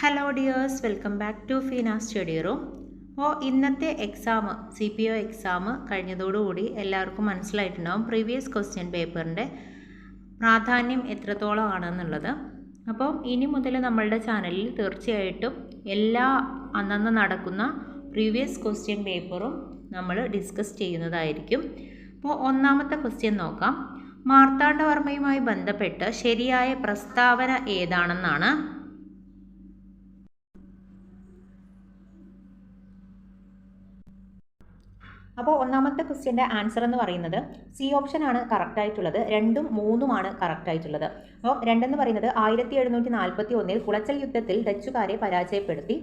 Hello dears, welcome back to Feena study room. അപ്പോൾ ഇന്നത്തെ exam CPO exam കഴിഞ്ഞതോടുകൂടി എല്ലാവർക്കും മനസ്സിലായിട്ടുണ്ടാവും പ്രീവിയസ് ക്വസ്റ്റ്യൻ പേപ്പറിൻ്റെ പ്രാധാന്യം എത്രത്തോളം ആണെന്നുള്ളത്. അപ്പോൾ ഇനി മുതൽ നമ്മളുടെ ചാനലിൽ തീർച്ചയായിട്ടും എല്ലാ അന്നന്ന് നടക്കുന്ന പ്രീവിയസ് ക്വസ്റ്റ്യൻ പേപ്പറും നമ്മൾ ഡിസ്കസ് ചെയ്യുന്നതായിരിക്കും. അപ്പോൾ ഒന്നാമത്തെ ക്വസ്റ്റ്യൻ നോക്കാം. മാർത്താണ്ഡവർമ്മയുമായി ബന്ധപ്പെട്ട് ശരിയായ പ്രസ്താവന ഏതാണെന്നാണ്. അപ്പോൾ ഒന്നാമത്തെ ക്വസ്റ്റ്യൻ്റെ ആൻസർ എന്ന് പറയുന്നത് സി ഓപ്ഷൻ ആണ് കറക്റ്റ് ആയിട്ടുള്ളത്. 2ഉം 3ഉം ആണ് കറക്റ്റ് ആയിട്ടുള്ളത്. അപ്പോൾ 2 എന്ന് പറയുന്നത് 1741 കുളച്ചൽ യുദ്ധത്തിൽ ഡച്ചുകാരെ പരാജയപ്പെടുത്തി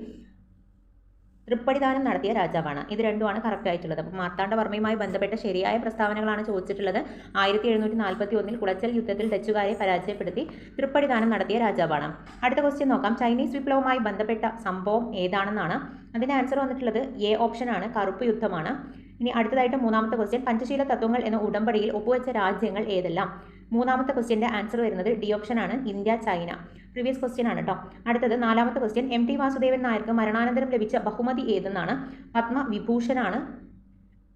തൃപ്പടിദാനം നടത്തിയ രാജാവാണ്. ഇത് രണ്ടുമാണ് കറക്റ്റ് ആയിട്ടുള്ളത്. അപ്പോൾ മാർത്താണ്ഡവർമ്മയുമായി ബന്ധപ്പെട്ട ശരിയായ പ്രസ്താവനകളാണ് ചോദിച്ചിട്ടുള്ളത്. 1741 കുളച്ചൽ യുദ്ധത്തിൽ ഡച്ചുകാരെ പരാജയപ്പെടുത്തി തൃപ്പടിദാനം നടത്തിയ രാജാവാണ്. അടുത്ത ക്വസ്റ്റ്യൻ നോക്കാം. ചൈനീസ് വിപ്ലവവുമായി ബന്ധപ്പെട്ട സംഭവം ഏതാണെന്നാണ്. അതിൻ്റെ ആൻസർ വന്നിട്ടുള്ളത് എ ഓപ്ഷൻ ആണ്, കറുപ്പ് യുദ്ധമാണ്. ഇനി അടുത്തതായിട്ട് മൂന്നാമത്തെ ക്വസ്റ്റ്യൻ, പഞ്ചശീല തത്വങ്ങൾ എന്ന ഉടമ്പടിയിൽ ഒപ്പുവെച്ച രാജ്യങ്ങൾ ഏതെല്ലാം. മൂന്നാമത്തെ ക്വസ്റ്റ്യൻ്റെ ആൻസർ വരുന്നത് ഡി ഓപ്ഷൻ ആണ്, ഇന്ത്യ, ചൈന. പ്രീവിയസ് ക്വസ്റ്റ്യൻ ആണ് കേട്ടോ. അടുത്തത് നാലാമത്തെ ക്വസ്റ്റ്യൻ, MT വാസുദേവൻ നായർക്ക് മരണാനന്തരം ലഭിച്ച ബഹുമതി ഏതെന്നാണ്. പത്മവിഭൂഷണാണ്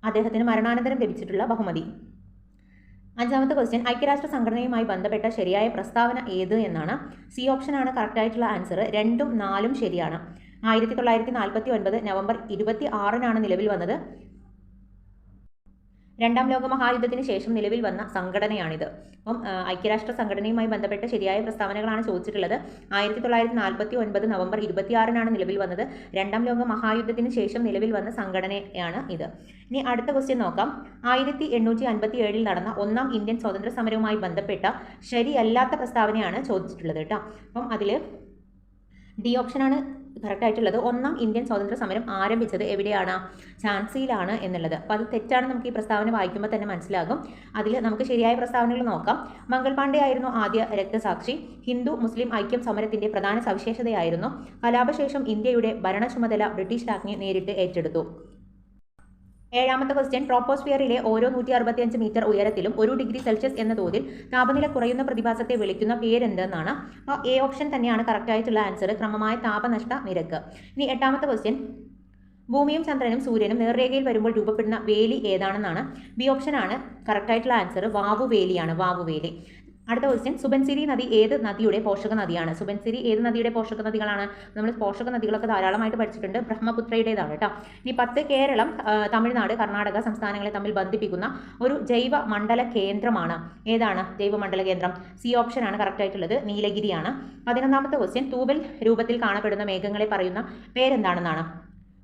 അദ്ദേഹത്തിന് മരണാനന്തരം ലഭിച്ചിട്ടുള്ള ബഹുമതി. അഞ്ചാമത്തെ ക്വസ്റ്റ്യൻ, ഐക്യരാഷ്ട്ര സംഘടനയുമായി ബന്ധപ്പെട്ട ശരിയായ പ്രസ്താവന ഏത് എന്നാണ്. സി ഓപ്ഷൻ ആണ് കറക്റ്റ് ആയിട്ടുള്ള ആൻസർ. 2ഉം 4ഉം ശരിയാണ്. 1949 നവംബർ 26 നിലവിൽ വന്നത്. രണ്ടാം ലോക മഹായുദ്ധത്തിന് ശേഷം നിലവിൽ വന്ന സംഘടനയാണിത്. അപ്പം ഐക്യരാഷ്ട്ര സംഘടനയുമായി ബന്ധപ്പെട്ട ശരിയായ പ്രസ്താവനകളാണ് ചോദിച്ചിട്ടുള്ളത്. 1949 നവംബർ 26 നിലവിൽ വന്നത്. രണ്ടാം ലോക മഹായുദ്ധത്തിന് ശേഷം നിലവിൽ വന്ന സംഘടനയാണ് ഇത്. ഇനി അടുത്ത ക്വസ്റ്റ്യൻ നോക്കാം. 1857 നടന്ന ഒന്നാം ഇന്ത്യൻ സ്വാതന്ത്ര്യ സമരവുമായി ബന്ധപ്പെട്ട ശരിയല്ലാത്ത പ്രസ്താവനയാണ് ചോദിച്ചിട്ടുള്ളത് കേട്ടോ. അപ്പം അതിൽ ഡി ഓപ്ഷനാണ് കറക്റ്റ് ആയിട്ടുള്ളത്. ഒന്നാം ഇന്ത്യൻ സ്വാതന്ത്ര്യ സമരം ആരംഭിച്ചത് എവിടെയാണ്? ഝാൻസിയിലാണ് എന്നുള്ളത്. അപ്പോൾ അത് തെറ്റാണ്. നമുക്ക് ഈ പ്രസ്താവന വായിക്കുമ്പോൾ തന്നെ മനസ്സിലാകും. അതിൽ നമുക്ക് ശരിയായ പ്രസ്താവനകൾ നോക്കാം. മംഗൾ പാണ്ഡെ ആയിരുന്നു ആദ്യ രക്തസാക്ഷി. ഹിന്ദു മുസ്ലിം ഐക്യം സമരത്തിൻ്റെ പ്രധാന സവിശേഷതയായിരുന്നു. കലാപശേഷം ഇന്ത്യയുടെ ഭരണ ചുമതല ബ്രിട്ടീഷ് രാജ്ഞി നേരിട്ട് ഏറ്റെടുത്തു. ഏഴാമത്തെ ക്വസ്റ്റ്യൻ, ട്രോപ്പോസ്ഫിയറിലെ ഓരോ 165 മീറ്റർ ഉയരത്തിലും 1 ഡിഗ്രി സെൽഷ്യസ് എന്ന തോതിൽ താപനില കുറയുന്ന പ്രതിഭാസത്തെ വിളിക്കുന്ന പേരെന്തെന്നാണ്. അപ്പോൾ എ ഓപ്ഷൻ തന്നെയാണ് കറക്റ്റ് ആയിട്ടുള്ള ആൻസർ, ക്രമമായ താപനഷ്ട നിരക്ക്. ഇനി എട്ടാമത്തെ ക്വസ്റ്റ്യൻ, ഭൂമിയും ചന്ദ്രനും സൂര്യനും നേർരേഖയിൽ വരുമ്പോൾ രൂപപ്പെടുന്ന വേലി ഏതാണെന്നാണ്. ബി ഓപ്ഷൻ ആണ് കറക്റ്റ് ആയിട്ടുള്ള ആൻസർ, വാവുവേലിയാണ്, വാവുവേലി. അടുത്ത ക്വസ്റ്റ്യൻ, സുബൻസിരി നദി ഏത് നദിയുടെ പോഷക നദിയാണ്. സുബൻസിരി ഏത് നദിയുടെ പോഷക നദികളാണ്? നമ്മൾ പോഷക നദികളൊക്കെ ധാരാളമായിട്ട് പഠിച്ചിട്ടുണ്ട്. ബ്രഹ്മപുത്രയുടേതാണ് കേട്ടോ. ഇനി 10 കേരളം, തമിഴ്നാട്, കർണാടക സംസ്ഥാനങ്ങളെ തമ്മിൽ ബന്ധിപ്പിക്കുന്ന ഒരു ജൈവ മണ്ഡല കേന്ദ്രമാണ്. ഏതാണ് ജൈവമണ്ഡല കേന്ദ്രം? സി ഓപ്ഷൻ ആണ് കറക്റ്റ് ആയിട്ടുള്ളത്, നീലഗിരിയാണ്. 11ാമത്തെ ക്വസ്റ്റ്യൻ, തൂവൽ രൂപത്തിൽ കാണപ്പെടുന്ന മേഘങ്ങളെ പറയുന്ന പേരെന്താണെന്നാണ്.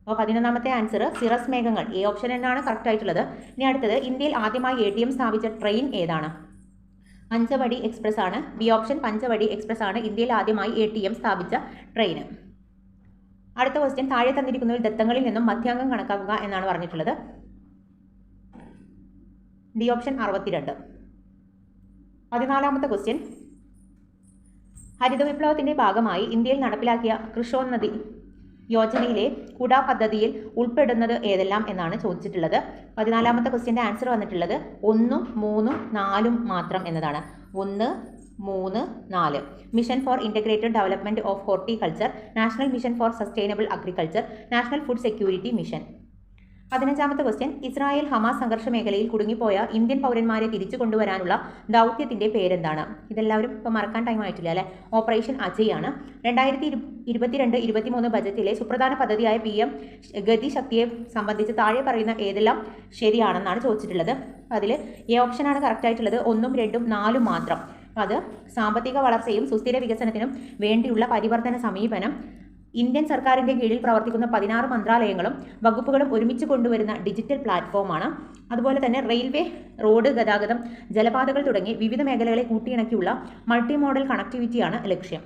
അപ്പോൾ 11ാമത്തെ ആൻസർ സിറസ് മേഘങ്ങൾ, എ ഓപ്ഷൻ എന്നാണ് കറക്റ്റ് ആയിട്ടുള്ളത്. ഇനി അടുത്തത്, ഇന്ത്യയിൽ ആദ്യമായി ATM സ്ഥാപിച്ച ട്രെയിൻ ഏതാണ്? പഞ്ചവടി എക്സ്പ്രസ് ആണ്. ബി ഓപ്ഷൻ പഞ്ചവടി എക്സ്പ്രസ് ആണ് ഇന്ത്യയിൽ ആദ്യമായി ATM സ്ഥാപിച്ച ട്രെയിൻ. അടുത്ത ക്വസ്റ്റ്യൻ, താഴെ തന്നിരിക്കുന്നതിൽ ദത്തങ്ങളിൽ നിന്നും മധ്യാംഗം കണക്കാക്കുക എന്നാണ് പറഞ്ഞിട്ടുള്ളത്. D option 62. 14ാമത്തെ ക്വസ്റ്റ്യൻ, ഹരിത വിപ്ലവത്തിന്റെ ഭാഗമായി ഇന്ത്യയിൽ നടപ്പിലാക്കിയ കൃഷോന്നതി യോജനയിലെ കുട പദ്ധതിയിൽ ഉൾപ്പെടുന്നത് ഏതെല്ലാം എന്നാണ് ചോദിച്ചിട്ടുള്ളത്. 14ാമത്തെ ക്വസ്റ്റ്യൻ്റെ ആൻസർ വന്നിട്ടുള്ളത് 1, 3, 4 മാത്രം എന്നതാണ്. 1, 3, 4. Mission for integrated development of horticulture, national mission for sustainable agriculture, national food security mission. 15ാമത്തെ ക്വസ്റ്റ്യൻ, ഇസ്രായേൽ ഹമാസ് സംഘർഷ മേഖലയിൽ കുടുങ്ങിപ്പോയ ഇന്ത്യൻ പൗരന്മാരെ തിരിച്ചു കൊണ്ടുവരാനുള്ള ദൗത്യത്തിൻ്റെ പേരെന്താണ്. ഇതെല്ലാവരും ഇപ്പോൾ മറക്കാൻ ടൈം ആയിട്ടില്ല അല്ലേ. ഓപ്പറേഷൻ അജയ് ആണ്. 2022-23 ബജറ്റിലെ സുപ്രധാന പദ്ധതിയായ PM ഗതി ശക്തിയെ സംബന്ധിച്ച് താഴെ പറയുന്ന ഏതെല്ലാം ശരിയാണെന്നാണ് ചോദിച്ചിട്ടുള്ളത്. അതിൽ എ ഓപ്ഷനാണ് കറക്റ്റ് ആയിട്ടുള്ളത്. 1ഉം 2ഉം 4ഉം മാത്രം. അത് സാമ്പത്തിക വളർച്ചയും സുസ്ഥിര വികസനത്തിനും വേണ്ടിയുള്ള പരിവർത്തന സമീപനം, ഇന്ത്യൻ സർക്കാരിൻ്റെ കീഴിൽ പ്രവർത്തിക്കുന്ന 16 മന്ത്രാലയങ്ങളും വകുപ്പുകളും ഒരുമിച്ച് കൊണ്ടുവരുന്ന ഡിജിറ്റൽ പ്ലാറ്റ്ഫോമാണ്. അതുപോലെ തന്നെ റെയിൽവേ, റോഡ് ഗതാഗതം, ജലപാതകൾ തുടങ്ങി വിവിധ മേഖലകളെ കൂട്ടിയിണക്കിയുള്ള മൾട്ടി മോഡൽ കണക്ടിവിറ്റിയാണ് ലക്ഷ്യം.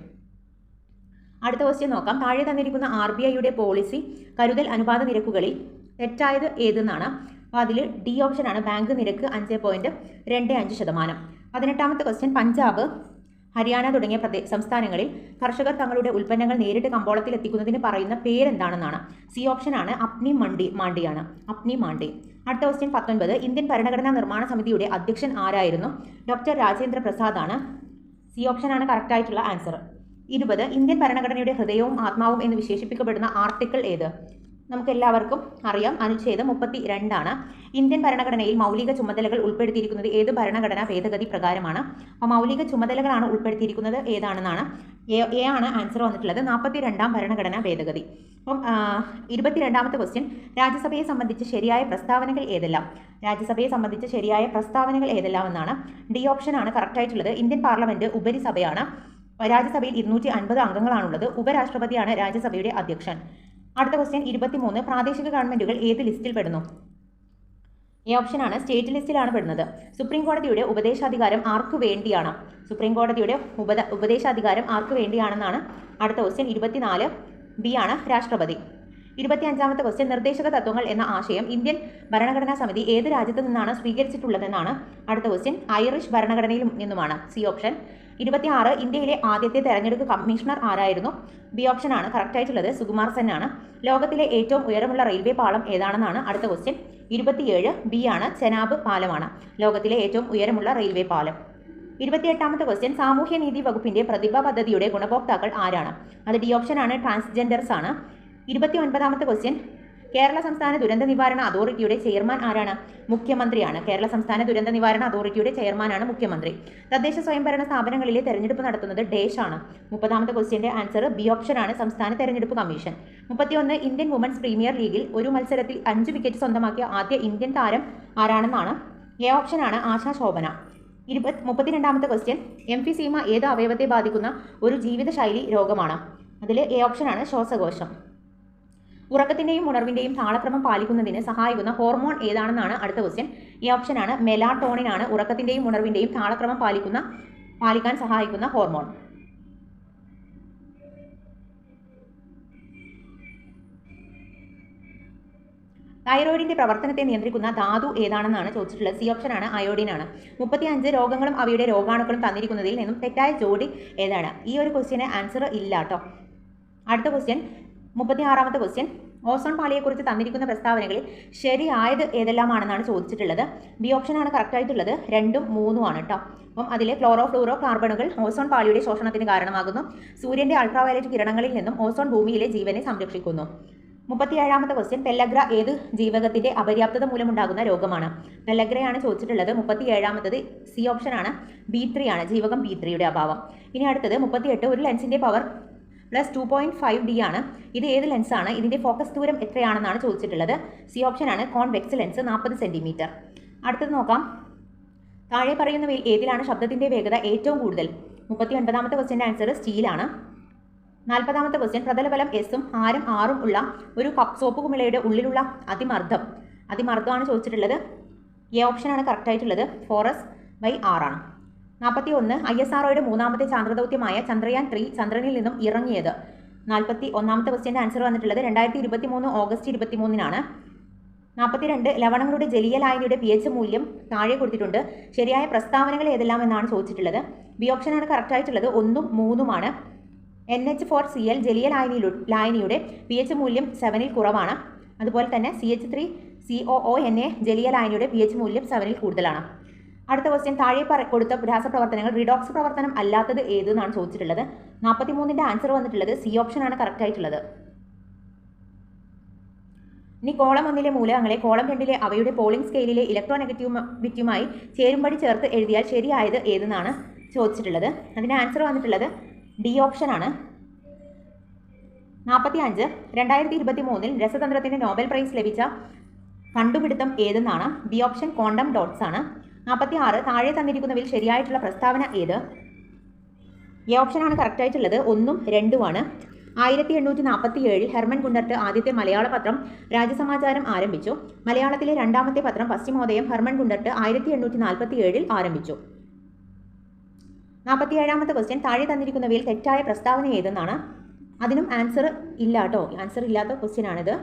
അടുത്ത ക്വസ്റ്റ്യൻ നോക്കാം. താഴെ തന്നിരിക്കുന്ന RBIയുടെ പോളിസി കരുതൽ അനുപാത നിരക്കുകളിൽ തെറ്റായത് ഏതെന്നാണ്. അപ്പോൾ അതിൽ ഡി ഓപ്ഷനാണ്, ബാങ്ക് നിരക്ക് 5.25%. 18ാമത്തെ ക്വസ്റ്റ്യൻ, പഞ്ചാബ്, ഹരിയാന തുടങ്ങിയ സംസ്ഥാനങ്ങളിൽ കർഷകർ തങ്ങളുടെ ഉൽപ്പന്നങ്ങൾ നേരിട്ട് കമ്പോളത്തിൽ എത്തിക്കുന്നതിന് പറയുന്ന പേരെന്താണെന്നാണ്. സി ഓപ്ഷനാണ്, അപ്നി മാണ്ടിയാണ്, അപ്നി മാണ്ടി. അടുത്ത ക്വസ്റ്റ്യൻ 19, ഇന്ത്യൻ ഭരണഘടനാ നിർമ്മാണ സമിതിയുടെ അധ്യക്ഷൻ ആരായിരുന്നു. ഡോക്ടർ രാജേന്ദ്ര പ്രസാദ് ആണ്. സി ഓപ്ഷനാണ് കറക്റ്റ് ആയിട്ടുള്ള ആൻസർ. 20 ഇന്ത്യൻ ഭരണഘടനയുടെ ഹൃദയവും ആത്മാവും എന്ന് വിശേഷിപ്പിക്കപ്പെടുന്ന ആർട്ടിക്കിൾ ഏത്? നമുക്ക് എല്ലാവർക്കും അറിയാം, അനുച്ഛേദം 32 ഇന്ത്യൻ ഭരണഘടനയിൽ മൗലിക ചുമതലകൾ ഉൾപ്പെടുത്തിയിരിക്കുന്നത് ഏത് ഭരണഘടനാ ഭേദഗതി പ്രകാരമാണ്? അപ്പോൾ മൗലിക ചുമതലകളാണ് ഉൾപ്പെടുത്തിയിരിക്കുന്നത് ഏതാണെന്നാണ് എ ആണ് ആൻസർ വന്നിട്ടുള്ളത്. 42ാം ഭരണഘടനാ ഭേദഗതി. അപ്പം 22ാമത്തെ ക്വസ്റ്റ്യൻ, രാജ്യസഭയെ സംബന്ധിച്ച് ശരിയായ പ്രസ്താവനകൾ ഏതെല്ലാം? രാജ്യസഭയെ സംബന്ധിച്ച് ശരിയായ പ്രസ്താവനകൾ ഏതെല്ലാം എന്നാണ് ഡി ഓപ്ഷനാണ് കറക്റ്റ് ആയിട്ടുള്ളത്. ഇന്ത്യൻ പാർലമെന്റ് ഉപരിസഭയാണ്. രാജ്യസഭയിൽ 250 അംഗങ്ങളാണുള്ളത്. ഉപരാഷ്ട്രപതിയാണ് രാജ്യസഭയുടെ അധ്യക്ഷൻ. അടുത്ത ക്വസ്റ്റ്യൻ 23 പ്രാദേശിക ഗവൺമെന്റുകൾ ഏത് ലിസ്റ്റിൽ പെടുന്നു? എ ഓപ്ഷനാണ് സ്റ്റേറ്റ് ലിസ്റ്റിലാണ് പെടുന്നത്. സുപ്രീം കോടതിയുടെ ഉപദേശാധികാരം ആർക്ക് വേണ്ടിയാണ്? സുപ്രീം കോടതിയുടെ ഉപദേശാധികാരം ആർക്ക് വേണ്ടിയാണെന്നാണ് അടുത്ത ക്വസ്റ്റ്യൻ. 24 ബി ആണ് രാഷ്ട്രപതി. 25ാമത്തെ ക്വസ്റ്റ്യൻ, നിർദ്ദേശക തത്വങ്ങൾ എന്ന ആശയം ഇന്ത്യൻ ഭരണഘടനാ സമിതി ഏത് രാജ്യത്ത് നിന്നാണ് സ്വീകരിച്ചിട്ടുള്ളതെന്നാണ് അടുത്ത ക്വസ്റ്റ്യൻ. ഐറിഷ് ഭരണഘടനയിൽ നിന്നുമാണ്, സി ഓപ്ഷൻ. 26 ഇന്ത്യയിലെ ആദ്യത്തെ തെരഞ്ഞെടുപ്പ് കമ്മീഷണർ ആരായിരുന്നു? ബി ഓപ്ഷൻ ആണ് കറക്റ്റ് ആയിട്ടുള്ളത്, സുകുമാർ സെൻ ആണ്. ലോകത്തിലെ ഏറ്റവും ഉയരമുള്ള റെയിൽവേ പാളം ഏതാണെന്നാണ് അടുത്ത ക്വസ്റ്റ്യൻ. 27 ബി ആണ്, ചെനാബ് പാലമാണ് ലോകത്തിലെ ഏറ്റവും ഉയരമുള്ള റെയിൽവേ പാലം. 28ാമത്തെ ക്വസ്റ്റ്യൻ, സാമൂഹ്യനീതി വകുപ്പിന്റെ പ്രതിഭ പദ്ധതിയുടെ ഗുണഭോക്താക്കൾ ആരാണ്? അത് ഡി ഓപ്ഷൻ ആണ്, ട്രാൻസ്ജെൻഡേഴ്സ് ആണ്. 29ാമത്തെ ക്വസ്റ്റ്യൻ, കേരള സംസ്ഥാന ദുരന്ത നിവാരണ അതോറിറ്റിയുടെ ചെയർമാൻ ആരാണ്? മുഖ്യമന്ത്രിയാണ്. കേരള സംസ്ഥാന ദുരന്ത നിവാരണ അതോറിറ്റിയുടെ ചെയർമാനാണ് മുഖ്യമന്ത്രി. തദ്ദേശ സ്വയംഭരണ സ്ഥാപനങ്ങളിലെ തെരഞ്ഞെടുപ്പ് നടത്തുന്നത് ഡേഷ് ആണ്. 30ാമത്തെ ക്വസ്റ്റ്യന്റെ ആൻസർ ബി ഓപ്ഷൻ ആണ്, സംസ്ഥാന തെരഞ്ഞെടുപ്പ് കമ്മീഷൻ. 31 ഇന്ത്യൻ വുമൻസ് പ്രീമിയർ ലീഗിൽ ഒരു മത്സരത്തിൽ 5 വിക്കറ്റ് സ്വന്തമാക്കിയ ആദ്യ ഇന്ത്യൻ താരം ആരാണെന്നാണ് എ ഓപ്ഷൻ ആണ്, ആശാ ശോഭന. 32ാമത്തെ ക്വസ്റ്റ്യൻ, എംഫിസീമ ഏത് അവയവത്തെ ബാധിക്കുന്ന ഒരു ജീവിതശൈലി രോഗമാണ്? അതിൽ എ ഓപ്ഷൻ ആണ്, ശ്വാസകോശം. ഉറക്കത്തിന്റെയും ഉണർവിന്റെയും താളക്രമം പാലിക്കുന്നതിന് സഹായിക്കുന്ന ഹോർമോൺ ഏതാണെന്നാണ് അടുത്ത ക്വസ്റ്റ്യൻ. ഈ ഓപ്ഷൻ ആണ്, മെലാട്ടോണിൻ ആണ് ഉറക്കത്തിന്റെയും ഉണർവിന്റെയും താളക്രമം പാലിക്കാൻ സഹായിക്കുന്ന ഹോർമോൺ. തൈറോയിഡിന്റെ പ്രവർത്തനത്തെ നിയന്ത്രിക്കുന്ന ധാതു ഏതാണെന്നാണ് ചോദിച്ചിട്ടുള്ളത്. സി ഓപ്ഷൻ ആണ്, അയോഡിൻ ആണ്. 35 രോഗങ്ങളും അവയുടെ രോഗാണുക്കളും തന്നിരിക്കുന്നതിൽ നിന്നും തെറ്റായ ജോഡി ഏതാണ്? ഈ ഒരു ക്വസ്റ്റ്യന് ആൻസർ ഇല്ല കേട്ടോ. അടുത്ത ക്വസ്റ്റ്യൻ 36ാമത്തെ ക്വസ്റ്റ്യൻ, ഓസോൺ പാളിയെക്കുറിച്ച് തന്നിരിക്കുന്ന പ്രസ്താവനകളിൽ ശരിയായത് ഏതെല്ലാമാണെന്നാണ് ചോദിച്ചിട്ടുള്ളത്. ബി ഓപ്ഷനാണ് കറക്റ്റ് ആയിട്ടുള്ളത്, 2ഉം 3ഉം ആണ് കേട്ടോ. അപ്പം അതിൽ ക്ലോറോ ഫ്ലൂറോ കാർബണുകൾ ഓസോൺ പാളിയുടെ ശോഷണത്തിന് കാരണമാകുന്നു. സൂര്യന്റെ അൾട്രാവയലറ്റ് കിരണങ്ങളിൽ നിന്നും ഓസോൺ ഭൂമിയിലെ ജീവനെ സംരക്ഷിക്കുന്നു. 37ാമത്തെ ക്വസ്റ്റ്യൻ, പെല്ലഗ്ര ഏത് ജീവകത്തിന്റെ അപര്യാപ്തത മൂലമുണ്ടാകുന്ന രോഗമാണ്? പെല്ലഗ്രയാണ് ചോദിച്ചിട്ടുള്ളത്. 37ാമത്തത് സി ഓപ്ഷൻ ആണ്, B3 ആണ്, ജീവകം B3യുടെ അഭാവം. ഇനി അടുത്തത് 38 ഒരു ലെൻസിന്റെ പവർ പ്ലസ് 2.5D ആണ്. ഇത് ഏത് ലെൻസാണ്? ഇതിന്റെ ഫോക്കസ് ദൂരം എത്രയാണെന്നാണ് ചോദിച്ചിട്ടുള്ളത്. സി ഓപ്ഷൻ ആണ്, കോൺവെക്സ് ലെൻസ് 40 സെന്റിമീറ്റർ. അടുത്തത് നോക്കാം, താഴെ പറയുന്നവയിൽ ഏതിലാണ് ശബ്ദത്തിന്റെ വേഗത ഏറ്റവും കൂടുതൽ? 39ാമത്തെ ക്വസ്റ്റ്യൻ്റെ ആൻസർ സ്റ്റീലാണ്. 40ാമത്തെ ക്വസ്റ്റ്യൻ, പ്രതലബലം എസും ആരം 6ഉം ഉള്ള ഒരു കപ്പ് സോപ്പ് കുമിളയുടെ ഉള്ളിലുള്ള അതിമർദ്ദമാണ് ചോദിച്ചിട്ടുള്ളത്. എ ഓപ്ഷനാണ് കറക്റ്റ് ആയിട്ടുള്ളത്, 4s/r ആണ്. 41 ISROയുടെ 3ാമത്തെ ചാന്ദ്രദൗത്യമായ ചന്ദ്രയാൻ 3 ചന്ദ്രനിൽ നിന്നും ഇറങ്ങിയത്? 41ാമത്തെ ക്വസ്റ്റ്യൻ്റെ ആൻസർ വന്നിട്ടുള്ളത് 2023 ഓഗസ്റ്റ് 23-നാണ്. 42 ലവണങ്ങളുടെ ജലീയ ലായനിയുടെ pH മൂല്യം താഴെ കൊടുത്തിട്ടുണ്ട്. ശരിയായ പ്രസ്താവനകൾ ഏതെല്ലാം എന്നാണ് ചോദിച്ചിട്ടുള്ളത്. ബി ഓപ്ഷനാണ് കറക്റ്റ് ആയിട്ടുള്ളത്, 1ഉം 3ഉമാണ്. NH4Cl ജലീയ ലായനിയുടെ pH മൂല്യം 7ൽ കുറവാണ്. അതുപോലെ തന്നെ CH3COONA ജലീയ ലായനിയുടെ pH മൂല്യം 7ൽ കൂടുതലാണ്. അടുത്ത ക്വസ്റ്റ്യൻ, താഴെ കൊടുത്ത രാസപ്രവർത്തനങ്ങൾ റിഡോക്സ് പ്രവർത്തനം അല്ലാത്തത് ഏത് എന്നാണ് ചോദിച്ചിട്ടുള്ളത്. 43ന്റെ ആൻസർ വന്നിട്ടുള്ളത് സി ഓപ്ഷനാണ് കറക്റ്റ് ആയിട്ടുള്ളത്. ഇനി കോളം 1ലെ മൂലകങ്ങളെ കോളം 2ലെ അവയുടെ പോളിംഗ് സ്കെയിലിലെ ഇലക്ട്രോനെഗറ്റിവിറ്റിയുമായി ചേരുംപടി ചേർത്ത് എഴുതിയാൽ ശരിയായത് ഏതെന്നാണ് ചോദിച്ചിട്ടുള്ളത്. അതിൻ്റെ ആൻസർ വന്നിട്ടുള്ളത് ഡി ഓപ്ഷനാണ്. 45 2023 രസതന്ത്രത്തിന് നോബൽ പ്രൈസ് ലഭിച്ച കണ്ടുപിടുത്തം ഏതെന്നാണ്? ബി ഓപ്ഷൻ ക്വാണ്ടം ഡോട്ട്സ് ആണ്. 46 താഴെ തന്നിരിക്കുന്നതിൽ ശരിയായിട്ടുള്ള പ്രസ്താവന ഏത്? എ ഓപ്ഷനാണ് കറക്റ്റ് ആയിട്ടുള്ളത്, 1ഉം 2ഉമാണ്. 1847 ഹെർമൻ ഗുണ്ടർട്ട് ആദ്യത്തെ മലയാള പത്രം രാജ്യസമാചാരം ആരംഭിച്ചു. മലയാളത്തിലെ രണ്ടാമത്തെ പത്രം പശ്ചിമോദയം ഹെർമൻ ഗുണ്ടർട്ട് 1847 ആരംഭിച്ചു. 47ാമത്തെ ക്വസ്റ്റ്യൻ, താഴെ തന്നിരിക്കുന്നവയിൽ തെറ്റായ പ്രസ്താവന ഏതെന്നാണ്? അതിനും ആൻസർ ഇല്ല കേട്ടോ, ആൻസർ ഇല്ലാത്ത ക്വസ്റ്റ്യൻ ആണിത്.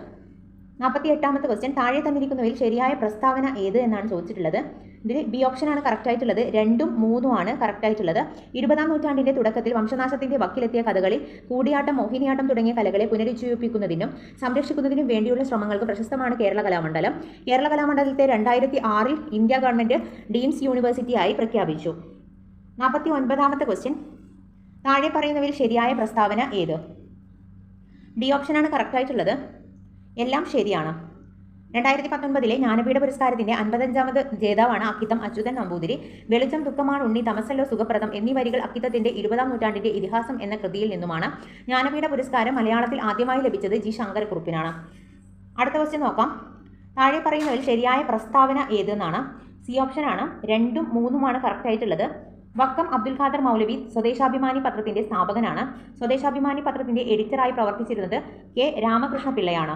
48ാമത്തെ ക്വസ്റ്റ്യൻ, താഴെ തന്നിരിക്കുന്നവയിൽ ശരിയായ പ്രസ്താവന ഏത് എന്നാണ് ചോദിച്ചിട്ടുള്ളത്. ഇതിൽ ബി ഓപ്ഷനാണ് കറക്റ്റ് ആയിട്ടുള്ളത്, 2ഉം 3ഉമാണ് കറക്റ്റ് ആയിട്ടുള്ളത്. 20ാം നൂറ്റാണ്ടിന്റെ തുടക്കത്തിൽ വംശനാശത്തിന്റെ വക്കിലെത്തിയ കഥകളി കൂടിയാട്ടം, മോഹിനിയാട്ടം തുടങ്ങിയ കലകളെ പുനരുജ്ജീവിപ്പിക്കുന്നതിനും സംരക്ഷിക്കുന്നതിനും വേണ്ടിയുള്ള ശ്രമങ്ങൾക്ക് പ്രശസ്തമാണ് കേരള കലാമണ്ഡലം. കേരള കലാമണ്ഡലത്തെ 2006 ഇന്ത്യ ഗവൺമെന്റ് ഡീംസ് യൂണിവേഴ്സിറ്റിയായി പ്രഖ്യാപിച്ചു. 49ാമത്തെ ക്വസ്റ്റ്യൻ, താഴെ പറയുന്നവയിൽ ശരിയായ പ്രസ്താവന ഏത്? ഡി ഓപ്ഷനാണ് കറക്റ്റായിട്ടുള്ളത്. എല്ലാം ശരിയാണ്. 2019 ജ്ഞാനപീഠ പുരസ്കാരത്തിന്റെ 55ാമത് ജേതാവാണ് അക്കിത്തം അച്യുതൻ നമ്പൂതിരി. വെളിച്ചം ദുഃഖമാണ് ഉണ്ണി തമസല്ലോ സുഖപ്രദം എന്നീ വരികൾ അക്കിത്തത്തിന്റെ 20ാം നൂറ്റാണ്ടിന്റെ ഇതിഹാസം എന്ന കൃതിയിൽ നിന്നുമാണ്. ജ്ഞാനപീഠ പുരസ്കാരം മലയാളത്തിൽ ആദ്യമായി ലഭിച്ചത് ജി ശങ്കരക്കുറുപ്പിനാണ്. അടുത്ത ക്വസ്റ്റ്യൻ നോക്കാം. താഴെ പറയുന്നതിൽ ശരിയായ പ്രസ്താവന ഏതെന്നാണ്. സി ഓപ്ഷനാണ്. 2ഉം 3ഉമാണ് കറക്റ്റ് ആയിട്ടുള്ളത്. വക്കം അബ്ദുൽ ഖാദർ മൗലവി സ്വദേശാഭിമാനി പത്രത്തിന്റെ സ്ഥാപകനാണ്. സ്വദേശാഭിമാനി പത്രത്തിന്റെ എഡിറ്ററായി പ്രവർത്തിച്ചിരുന്നത് കെ രാമകൃഷ്ണ പിള്ളയാണ്.